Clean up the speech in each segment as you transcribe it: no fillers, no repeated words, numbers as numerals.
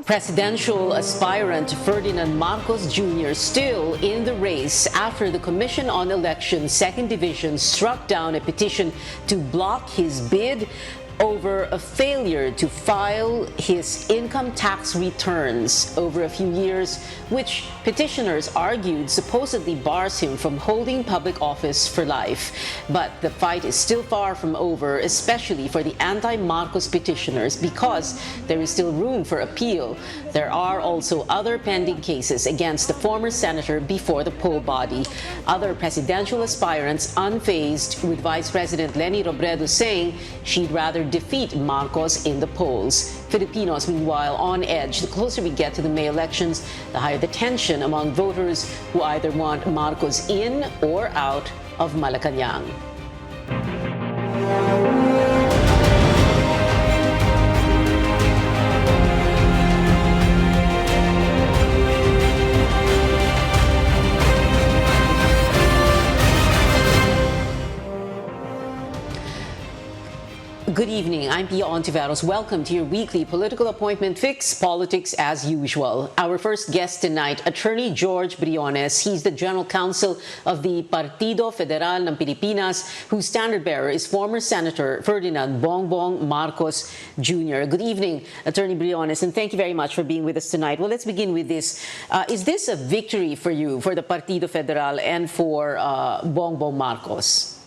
Presidential aspirant Ferdinand Marcos Jr. still in the race after the Commission on Elections Second Division struck down a petition to block his bid over a failure to file his income tax returns over a few years, which petitioners argued supposedly bars him from holding public office for life. But the fight is still far from over, especially for the anti-Marcos petitioners, because there is still room for appeal. There are also other pending cases against the former senator before the poll body. Other presidential aspirants unfazed, with Vice President Leni Robredo saying she'd rather defeat Marcos in the polls. Filipinos, meanwhile, on edge. The closer we get to the May elections, the higher the tension among voters who either want Marcos in or out of Malacañang. Good evening. I'm Pia Hontiveros. Welcome to your weekly political appointment fix, politics as usual. Our first guest tonight, Attorney George Briones. He's the General Counsel of the Partido Federal ng Pilipinas, whose standard bearer is former Senator Ferdinand Bongbong Marcos Jr. Good evening, Attorney Briones, and thank you very much for being with us tonight. Well, let's begin with this. Is this a victory for you, for the Partido Federal, and for Bongbong Marcos?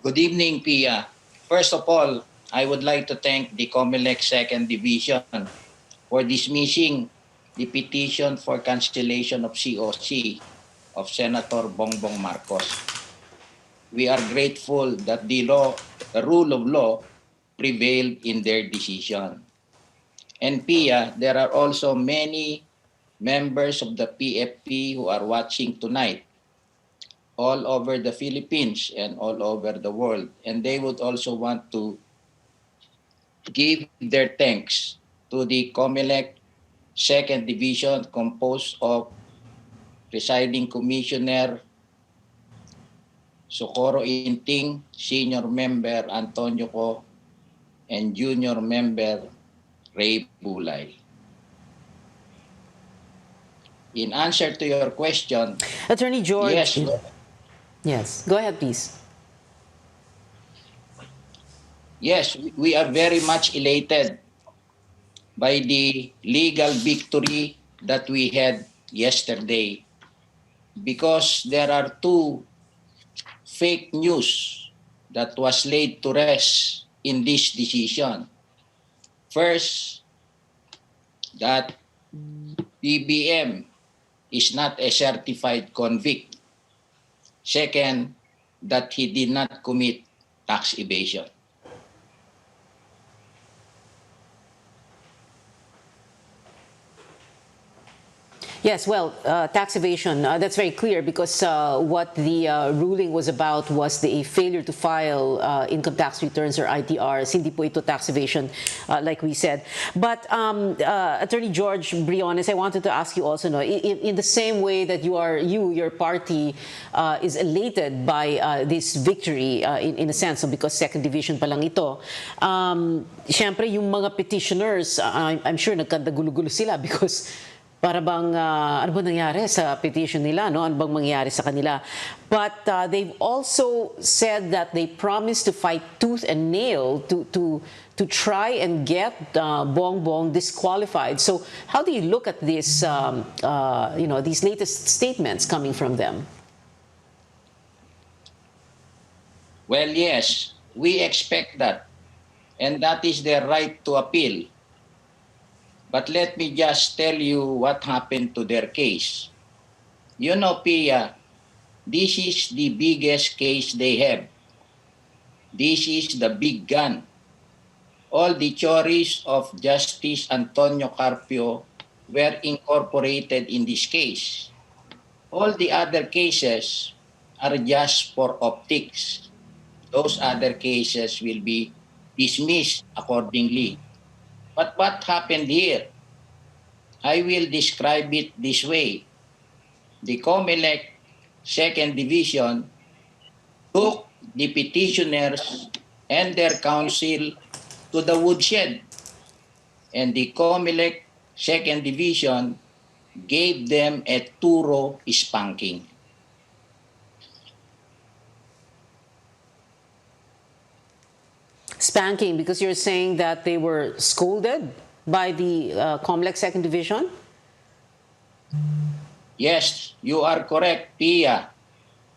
Good evening, Pia. First of all, I would like to thank the COMELEC Second Division for dismissing the petition for cancellation of COC of Senator Bongbong Marcos. We are grateful that the rule of law prevailed in their decision. And Pia, there are also many members of the PFP who are watching tonight, all over the Philippines and all over the world. And they would also want to give their thanks to the COMELEC Second Division, composed of Presiding Commissioner Socorro Inting, Senior Member Antonio Co, and Junior Member Ray Bulay. In answer to your question, Attorney George. Yes. Yes, go ahead, please. Yes, we are very much elated by the legal victory that we had yesterday, because there are two fake news that was laid to rest in this decision. First, that BBM is not a certified convict. Second, that he did not commit tax evasion. Yes, well, tax evasion, that's very clear, because what the ruling was about was the failure to file income tax returns, or ITRs. Hindi po ito tax evasion, like we said. But Attorney George Briones, I wanted to ask you also, in the same way that your party is elated by this victory, in a sense, because second division pa lang ito, syempre yung mga petitioners, I'm sure nagkandagulo-gulo sila, because para bang, ano ba nangyari sa petition nila, no? Ano bang mangyari sa kanila? But they've also said that they promised to fight tooth and nail to try and get Bongbong disqualified. So how do you look at this, these latest statements coming from them? Well, yes, we expect that. And that is their right to appeal. But let me just tell you what happened to their case. You know, Pia, this is the biggest case they have. This is the big gun. All the theories of Justice Antonio Carpio were incorporated in this case. All the other cases are just for optics. Those other cases will be dismissed accordingly. But what happened here? I will describe it this way. The COMELEC Second Division took the petitioners and their counsel to the woodshed and the COMELEC second division gave them a thorough spanking. Spanking, because you're saying that they were scolded by the COMELEC second division? Yes, you are correct, Pia.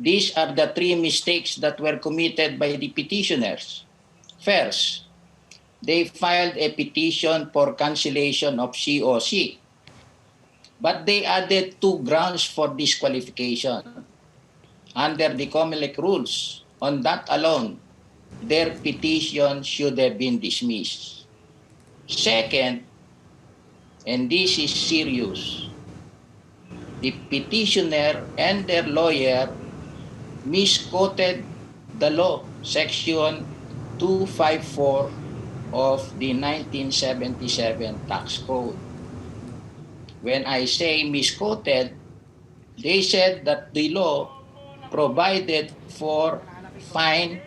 These are the three mistakes that were committed by the petitioners. First, they filed a petition for cancellation of COC, but they added two grounds for disqualification under the COMELEC rules. On that alone, their petition should have been dismissed. Second, and this is serious, the petitioner and their lawyer misquoted the law, Section 254 of the 1977 Tax Code. When I say misquoted, they said that the law provided for fine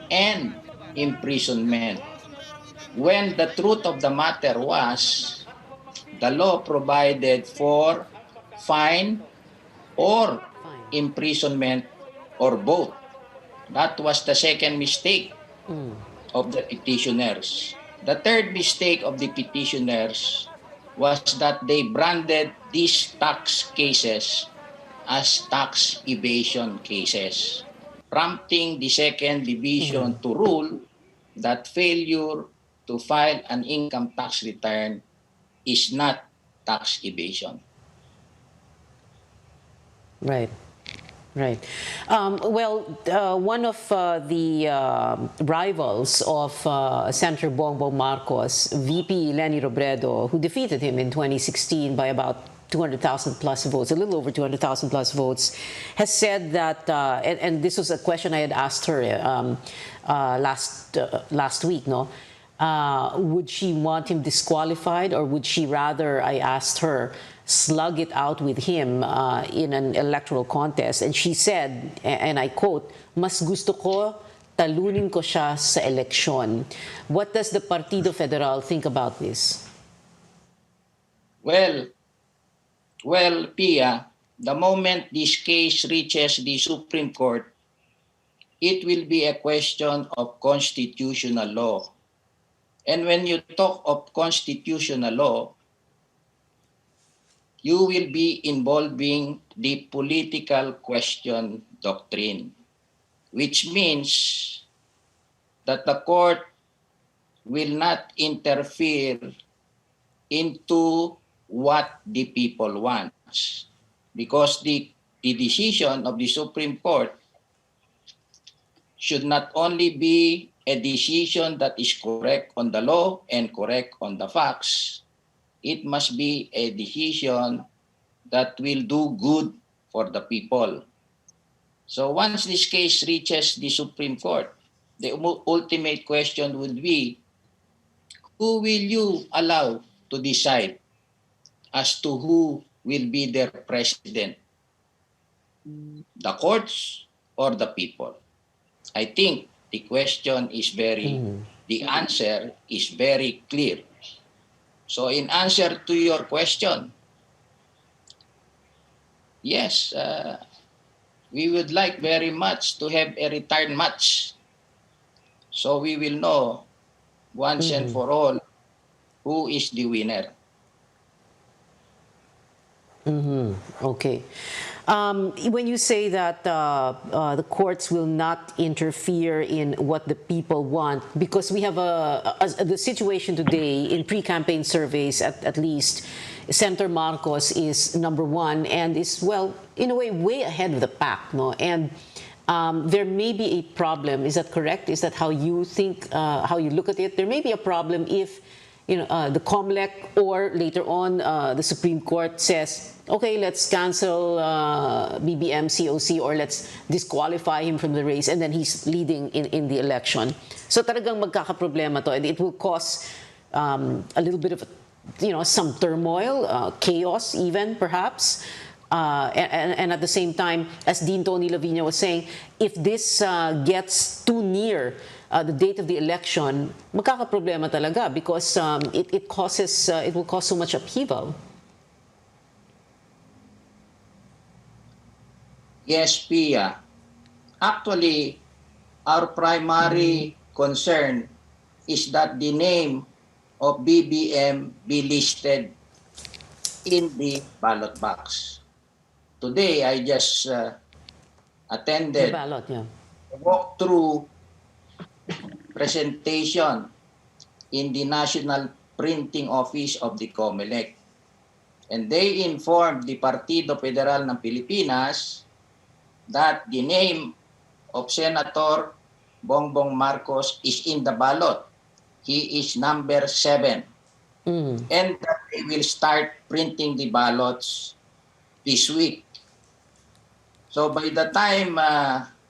and imprisonment, when the truth of the matter was the law provided for fine or imprisonment or both. That was the second mistake of the petitioners. The third mistake of the petitioners was that they branded these tax cases as tax evasion cases, prompting the second division to rule that failure to file an income tax return is not tax evasion. Right. Right. One of the rivals of Senator Bongbong Marcos, VP Leni Robredo, who defeated him in 2016 by about 200,000 plus votes, a little over 200,000 plus votes, has said that, and this was a question I had asked her last week, no? Would she want him disqualified, or would she rather, I asked her, slug it out with him in an electoral contest? And she said, and I quote, "Mas gusto ko talunin ko siya sa eleksyon." What does the Partido Federal think about this? Well, Pia, the moment this case reaches the Supreme Court, it will be a question of constitutional law. And when you talk of constitutional law, you will be involving the political question doctrine, which means that the court will not interfere into what the people wants, because the decision of the Supreme Court should not only be a decision that is correct on the law and correct on the facts, it must be a decision that will do good for the people. So once this case reaches the Supreme Court, the ultimate question will be, who will you allow to decide as to who will be their president? The courts or the people? I think the question is the answer is very clear. So in answer to your question, yes, we would like very much to have a return match, so we will know once and for all who is the winner. Okay. When you say that the courts will not interfere in what the people want, because we have the situation today in pre-campaign surveys, at least, Senator Marcos is number one and is, well, in a way ahead of the pack, no? And there may be a problem. Is that correct? Is that how you think, how you look at it? There may be a problem if the COMELEC or later on the Supreme Court says, okay, let's cancel BBM COC, or let's disqualify him from the race, and then he's leading in the election. So talagang magkakaproblema to, and it will cause a little bit of some turmoil, chaos even perhaps. And at the same time, as Dean Tony Lavina was saying, if this gets too near the date of the election, magkakaproblema talaga because it will cause so much upheaval. Yes, Pia. Actually, our primary concern is that the name of BBM be listed in the ballot box. Today, I just The attended ballot, yeah. a walkthrough presentation in the National Printing Office of the COMELEC. And they informed the Partido Federal ng Pilipinas that the name of Senator Bongbong Marcos is in the ballot. He is number 7. And that they will start printing the ballots this week. So by the time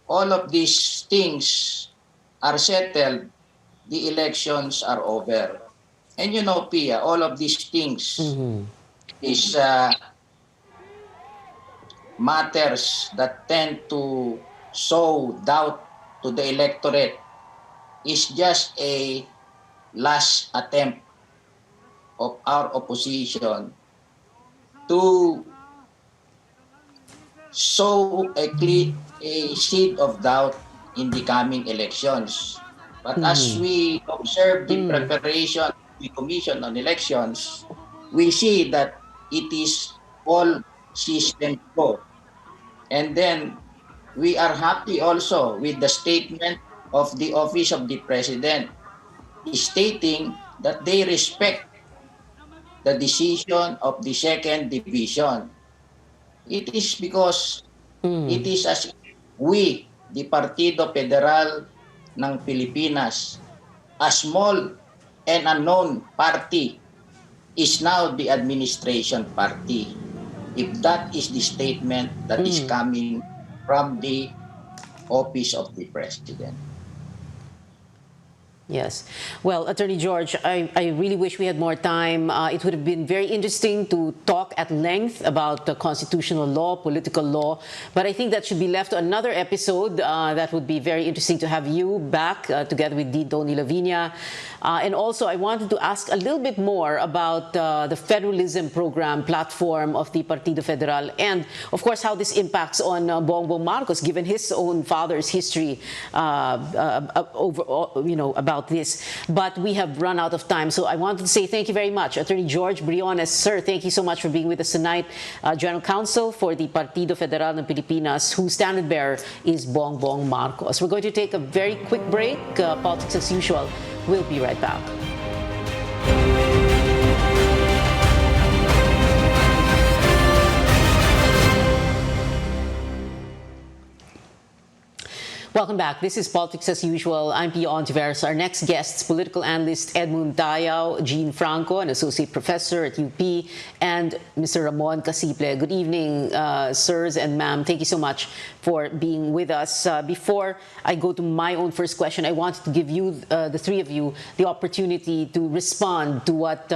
all of these things are settled, the elections are over. And you know, Pia, all of these things is matters that tend to sow doubt to the electorate is just a last attempt of our opposition to sow a seed of doubt in the coming elections. But as we observe the preparation of the Commission on Elections, we see that it is all systems go. And then we are happy also with the statement of the Office of the President stating that they respect the decision of the second division. It is because it is as we, the Partido Federal ng Pilipinas, a small and unknown party, is now the administration party. If that is the statement that is coming from the Office of the President. Yes. Well, Attorney George, I really wish we had more time. It would have been very interesting to talk at length about the constitutional law, political law, but I think that should be left to another episode. That would be very interesting to have you back together with Tony Lavinia. And also, I wanted to ask a little bit more about the federalism program platform of the Partido Federal and, of course, how this impacts on Bongbong Marcos, given his own father's history about this. But we have run out of time, so I wanted to say thank you very much. Attorney George Briones, sir, thank you so much for being with us tonight. General Counsel for the Partido Federal ng Pilipinas, whose standard bearer is Bongbong Marcos. We're going to take a very quick break. Politics as usual. We'll be right back. Welcome back. This is Politics as Usual. I'm Pia Hontiveros. Our next guests, political analyst Edmund Dayao, Jean Franco, an associate professor at UP, and Mr. Ramon Casiple. Good evening, sirs and ma'am. Thank you so much for being with us. Before I go to my own first question, I wanted to give you, the three of you, the opportunity to respond to what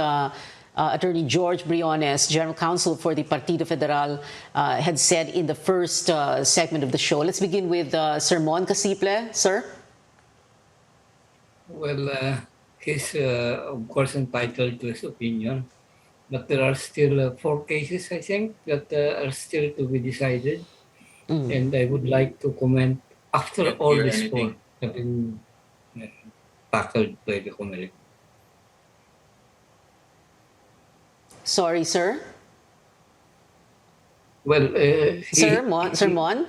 Attorney George Briones, General Counsel for the Partido Federal, had said in the first segment of the show. Let's begin with Sir Mon Casiple. Sir? Well, he's, of course, entitled to his opinion, but there are still 4 cases, I think, that are still to be decided. And I would like to comment after all these 4 have been tackled by the COMELEC. Sorry, sir. Well, Sir Mon?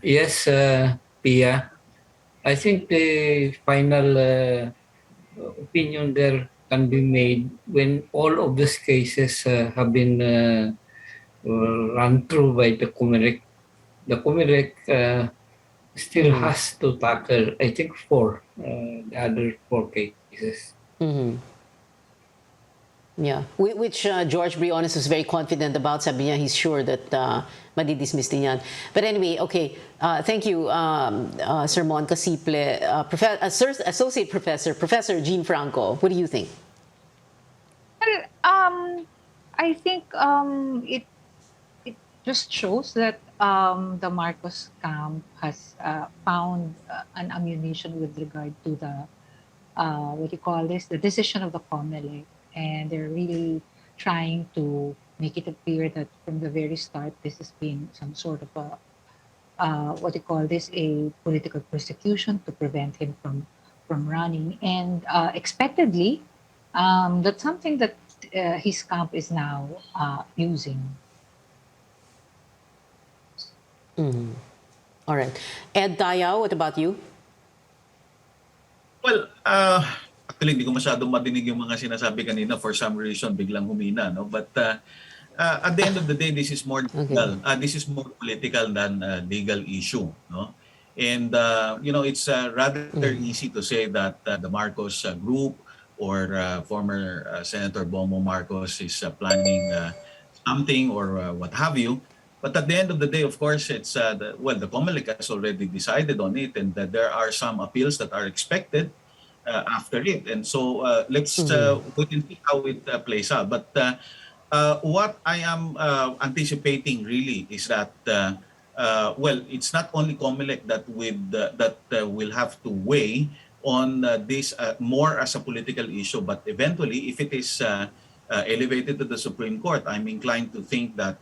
Yes, Pia. I think the final opinion there can be made when all of these cases have been run through by the COMELEC. The COMELEC still has to tackle, I think, 4, the other 4 cases. Yeah, which George Briones was very confident about. Sabi niya, he's sure that madidismiss din yan. But anyway, okay. Thank you, Sir Mon Casiple. Associate Professor Jean Franco, what do you think? Well, I think it just shows that the Marcos camp has found an ammunition with regard to the what do you call this, the decision of the COMELEC, and they're really trying to make it appear that from the very start this has been some sort of a what do you call this, a political persecution to prevent him from running, and expectedly that's something that his camp is now using. All right. Ed Tayao, what about you? Well, actually, hindi ko masyadong madinig yung mga sinasabi kanina. For some reason, biglang humina, no? But at the end of the day, this is more legal. This is more political than a legal issue, no? And it's rather easy to say that the Marcos group or former Senator Bongbong Marcos is planning something or what have you. But at the end of the day, of course, it's the COMELEC has already decided on it, and that there are some appeals that are expected after it. And so let's wait and see how it plays out. But what I am anticipating really is that it's not only COMELEC that will have to weigh on this more as a political issue, but eventually, if it is elevated to the Supreme Court, I'm inclined to think that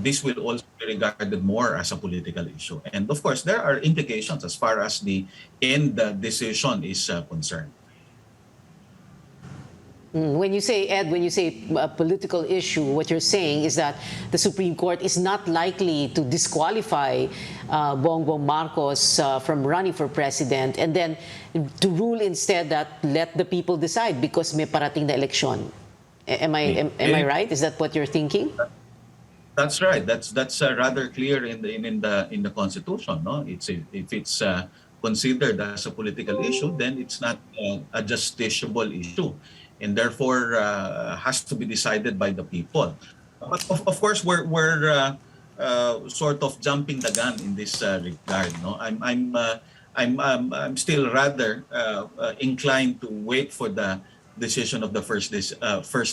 this will also be regarded more as a political issue. And of course, there are implications as far as the end decision is concerned. When you say, Ed, a political issue, what you're saying is that the Supreme Court is not likely to disqualify Bongbong Marcos from running for president, and then to rule instead that let the people decide because may parating na eleksyon. Am I right? Is that what you're thinking? That's right. That's rather clear in the Constitution. No, if it's considered as a political issue, then it's not a justiciable issue, and therefore has to be decided by the people. But of course, we're sort of jumping the gun in this regard. No, I'm still rather inclined to wait for the decision of the first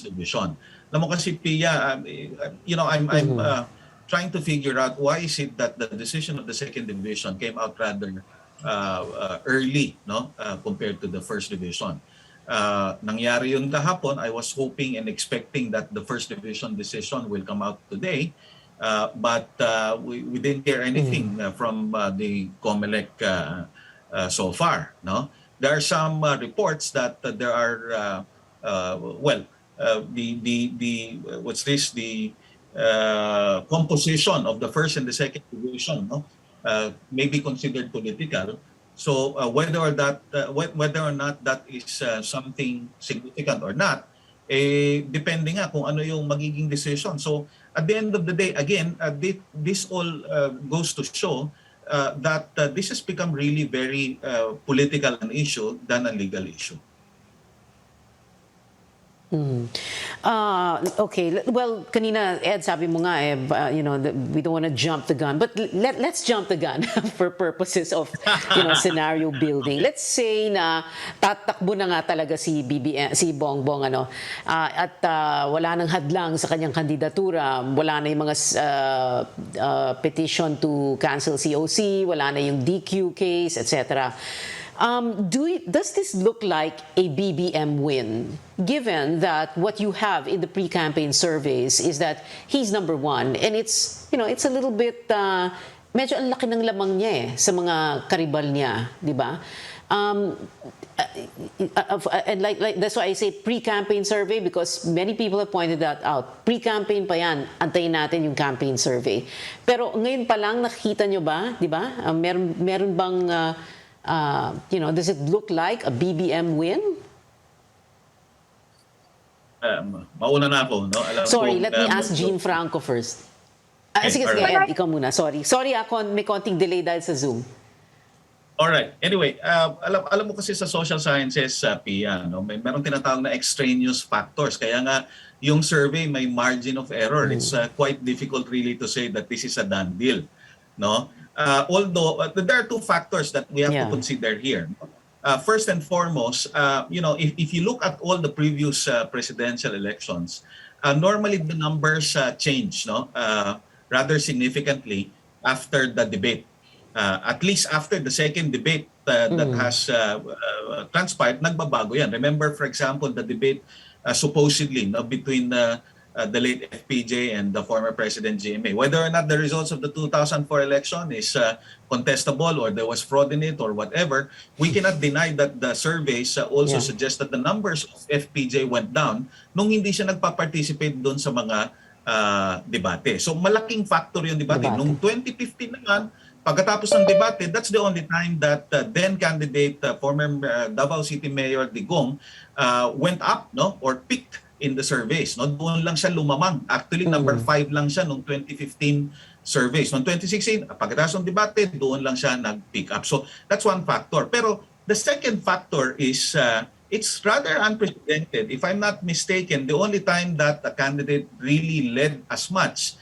division. Alam mo kasi, Pia, I'm trying to figure out why is it that the decision of the second division came out rather early, no, compared to the first division. Nangyari yun kahapon. I was hoping and expecting that the first division decision will come out today, but we didn't hear anything from the COMELEC so far, no. There are some reports that there are the composition of the first and the second division, no, may be considered political. So whether or not that is something significant or not, depending nga kung ano yung magiging decision. So at the end of the day, again, this all goes to show that this has become really very political an issue than a legal issue. Okay. Well, kanina, Ed, sabi mo nga, we don't want to jump the gun. But let's jump the gun for purposes of, scenario building. Let's say na tatakbo na nga talaga si Bongbong, at wala nang hadlang sa kanyang kandidatura. Wala na yung mga petition to cancel COC, wala na yung DQ case, etc. Does this look like a BBM win, given that what you have in the pre-campaign surveys is that he's number one, and it's a little bit medyo ang laki ng lamang niya sa mga karibal niya, di ba? And like that's why I say pre-campaign survey, because many people have pointed that out. Pre-campaign pa yan, antayin natin yung campaign survey. Pero ngayon pa lang nakikita nyo ba, di ba? Meron bang does it look like a BBM win? Mauna na ako, no? Sorry, let me ask Jean Franco first. Sige, Ed, ikaw muna. Sorry, may konting delay dahil sa Zoom. Alright. Anyway, alam mo kasi sa social sciences, Pia, no, merong tinatawag na extraneous factors. Kaya nga, yung survey may margin of error. It's quite difficult really to say that this is a done deal, no? Although there are two factors that we have to consider here. First and foremost, if you look at all the previous presidential elections, normally the numbers change, no? rather significantly after the debate. At least after the second debate that has transpired, nagbabago yan. Remember, for example, the debate supposedly between the late FPJ and the former President GMA. Whether or not the results of the 2004 election is contestable or there was fraud in it or whatever, we cannot deny that the surveys also suggest that the numbers of FPJ went down nung hindi siya nagpa-participate doon sa mga debate. So malaking factor yung debate. Nung 2015 naman, pagkatapos ng debate, that's the only time that then candidate, former Davao City Mayor Digong, went up, no, or peaked in the surveys. No, doon lang siya lumamang. Actually, number 5 lang siya noong 2015 surveys. Noong 2016, pagkatapos ng debate, doon lang siya nag-pick up. So that's one factor. Pero the second factor is it's rather unprecedented. If I'm not mistaken, the only time that a candidate really led as much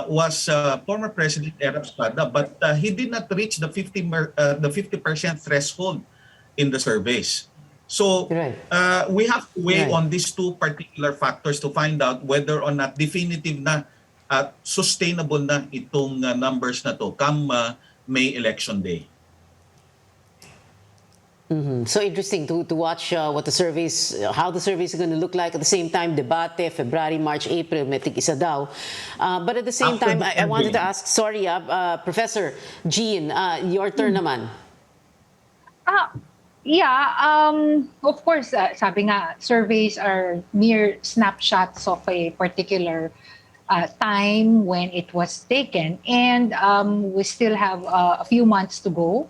was former President Erap Estrada, but he did not reach the 50% threshold in the surveys. So we have to weigh on these two particular factors to find out whether or not definitive na at sustainable na itong numbers na to come May election day. So interesting to watch what the surveys, how the surveys are going to look like. At the same time, debate, February, March, April, may tig-isa daw. But at the same time, I wanted to ask, sorry, Professor Jean, your turn naman. Of course, sabi nga, surveys are mere snapshots of a particular time when it was taken. And we still have a few months to go.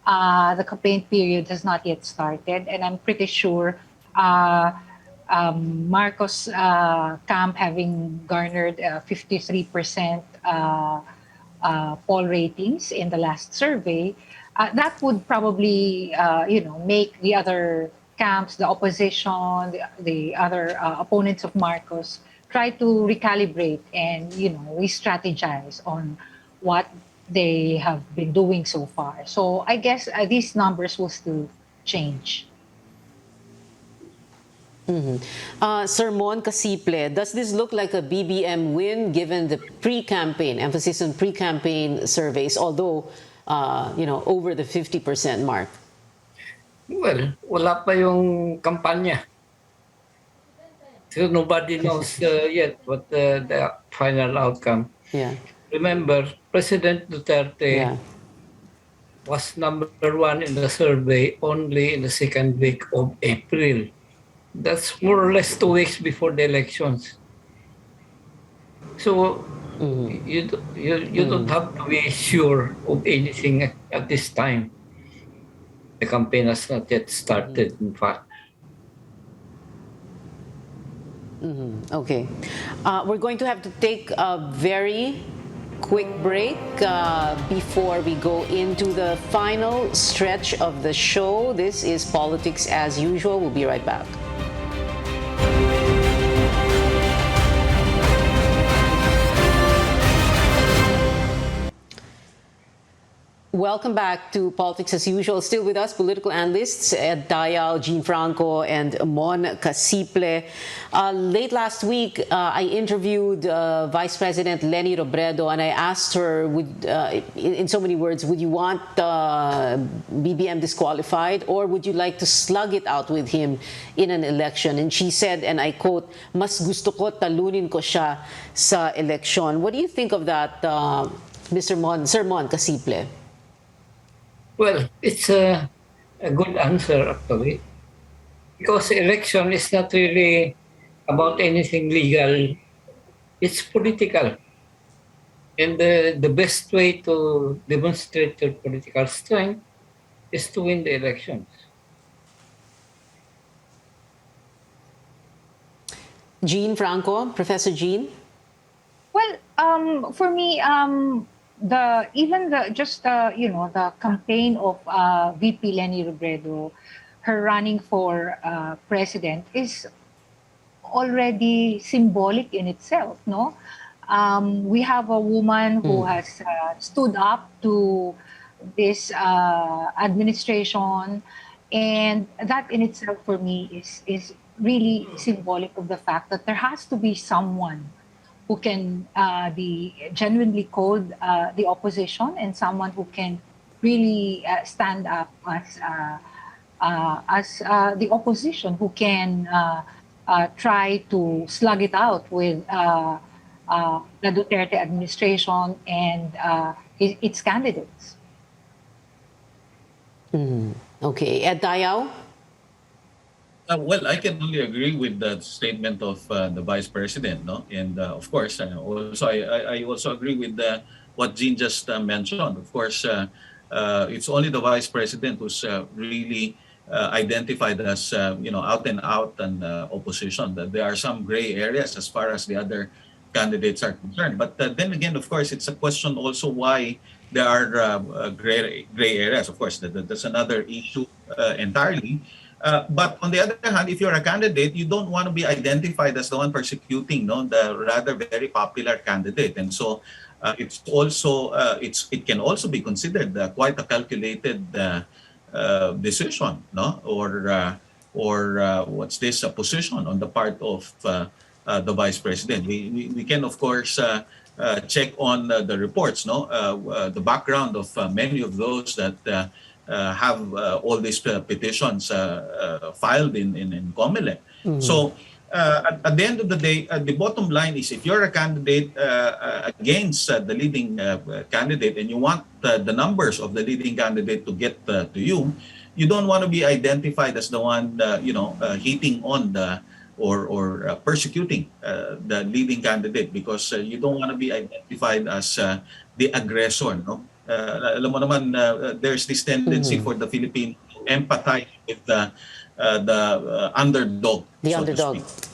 The campaign period has not yet started. And I'm pretty sure Marcos camp having garnered 53% poll ratings in the last survey, that would probably, make the other camps, the opposition, the other opponents of Marcos, try to recalibrate and, re-strategize on what they have been doing so far. So I guess these numbers will still change. Sir Mon Casiple, does this look like a BBM win given the pre-campaign, emphasis on pre-campaign surveys, although over the 50% mark? Well, wala pa yung kampanya. So nobody knows yet what the final outcome. Yeah. Remember, President Duterte was number 1 in the survey only in the second week of April. That's more or less 2 weeks before the elections. So you don't have to be sure of anything at this time. The campaign has not yet started, in fact. Okay. We're going to have to take a very quick break before we go into the final stretch of the show. This is Politics as Usual. We'll be right back. Welcome back to Politics as Usual. Still with us, political analysts Ed Dayal, Jean Franco, and Mon Casiple. Late last week, I interviewed Vice President Leni Robredo, and I asked her, in so many words, would you want BBM disqualified, or would you like to slug it out with him in an election? And she said, and I quote, "Mas gusto ko talunin ko siya sa eleksyon." What do you think of that, Sir Mon Casiple? Well, it's a good answer, actually, because election is not really about anything legal. It's political. And the best way to demonstrate your political strength is to win the elections. Jean Franco, Professor Jean? Well, for me, the campaign of VP Leni Robredo, her running for president, is already symbolic in itself, no? We have a woman who has stood up to this administration, and that in itself for me is really symbolic of the fact that there has to be someone who can be genuinely called the opposition, and someone who can really stand up as the opposition, who can try to slug it out with the Duterte administration and its candidates. Okay, Ed Dayaw? Well, I can only agree with the statement of the Vice President, no? And of course, I also agree with what Jean just mentioned. Of course, it's only the Vice President who's really identified as out and out and opposition. That there are some gray areas as far as the other candidates are concerned. But then again, of course, it's a question also why there are gray areas. Of course, that's another issue entirely. But on the other hand, if you're a candidate, you don't want to be identified as the one persecuting, the rather very popular candidate, and so it's also it can also be considered quite a calculated decision, or what's this a position on the part of the Vice President. We can of course check on the reports, the background of many of those that have all these petitions filed in COMELEC. So at the end of the day, the bottom line is if you're a candidate against the leading candidate and you want the numbers of the leading candidate to get to you, you don't want to be identified as the one hitting on the or persecuting the leading candidate, because you don't want to be identified as the aggressor, no? Alam mo naman, there's this tendency for the Philippines to empathize with the underdog. The so underdog. to speak.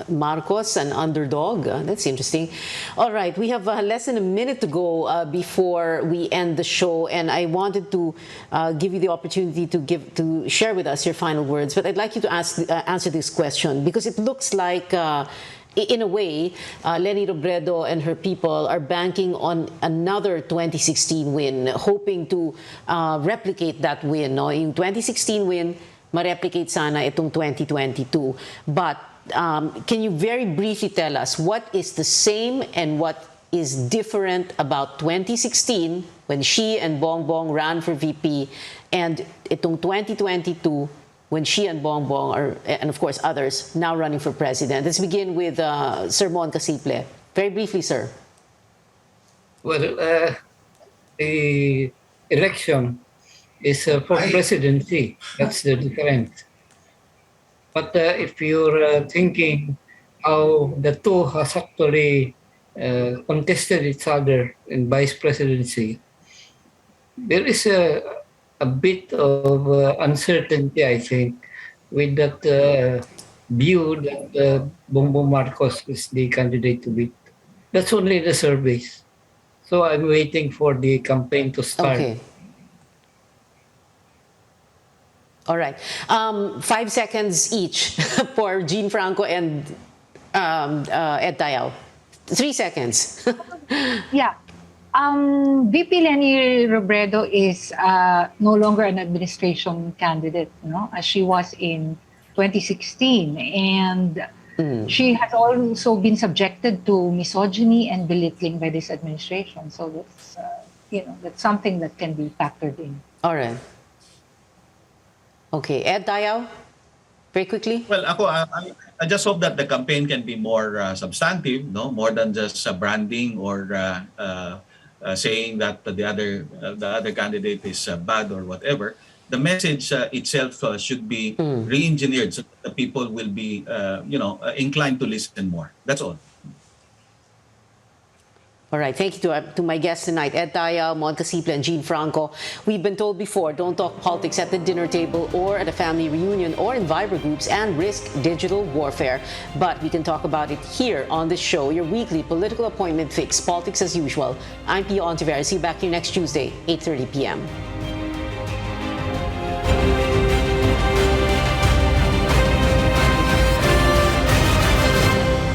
Marcos, an underdog. That's interesting. All right, we have less than a minute to go before we end the show, and I wanted to give you the opportunity to share with us your final words. But I'd like you to answer this question, because it looks like, in a way, Leni Robredo and her people are banking on another 2016 win, hoping to replicate that win. No? Yung 2016 win, ma-replicate sana itong 2022. But can you very briefly tell us what is the same and what is different about 2016 when she and Bongbong ran for VP, and itong 2022 when she and Bongbong and of course others, now running for president? Let's begin with Sir Mon Casiple. Very briefly, sir. Well, the election is for presidency. That's the difference. But if you're thinking how the two has actually contested each other in vice presidency, there is a bit of uncertainty, I think, with that view that Bongbong Marcos is the candidate to beat. That's only the surveys. So I'm waiting for the campaign to start. Okay. All right. 5 seconds each for Jean Franco and Ed Dayaw. 3 seconds. Yeah. VP Leni Robredo is no longer an administration candidate, as she was in 2016. And she has also been subjected to misogyny and belittling by this administration. So that's, that's something that can be factored in. All right. Okay, Ed Dayaw, very quickly. Well, I just hope that the campaign can be more substantive, more than just branding or saying that the other candidate is bad or whatever. The message itself should be re-engineered so that the people will be, inclined to listen more. That's all. All right, thank you to my guests tonight, Ed Dayaw, Mon Casiple, and Jean Franco. We've been told before, don't talk politics at the dinner table or at a family reunion or in Viber groups, and risk digital warfare. But we can talk about it here on this show, your weekly political appointment fix, politics as usual. I'm Pia Hontiveros. See you back here next Tuesday, 8:30 p.m.